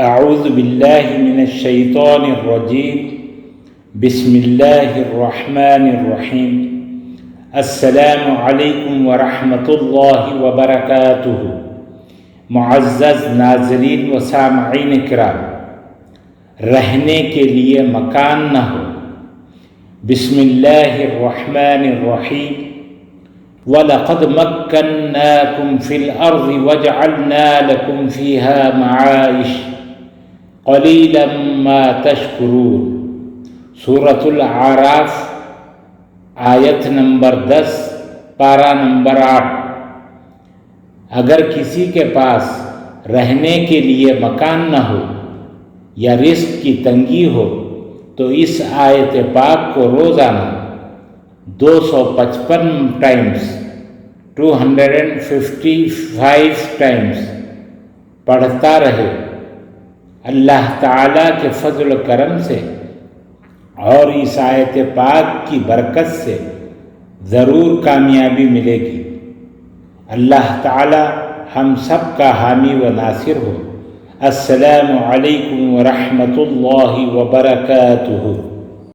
اعوذ باللہ من الشیطان الرجیم بسم اللہ الرحمن الرحیم السلام علیکم ورحمۃ اللہ وبرکاتہ۔ معزز ناظرین و سامعین کرام، رہنے کے لیے مکان نہ ہو۔ بسم اللہ الرحمن الرحیم وَلَقَدْ مَكَّنَّاكُمْ فِي الْأَرْضِ وَجَعَلْنَا لَكُمْ فِيهَا مَعَائِشَ قَلِيلًا مَا تَشْكُرُونَ۔ سورۃ الاعراف آیت نمبر 10، پارہ نمبر 8۔ اگر کسی کے پاس رہنے کے لیے مکان نہ ہو یا رزق کی تنگی ہو تو اس آیت پاک کو روزانہ 255 ٹائمز 255 ٹائمز پڑھتا رہے۔ اللہ تعالیٰ کے فضل و کرم سے اور اس آیت پاک کی برکت سے ضرور کامیابی ملے گی۔ اللہ تعالیٰ ہم سب کا حامی و ناصر ہو۔ السلام علیکم ورحمۃ اللہ وبرکاتہ۔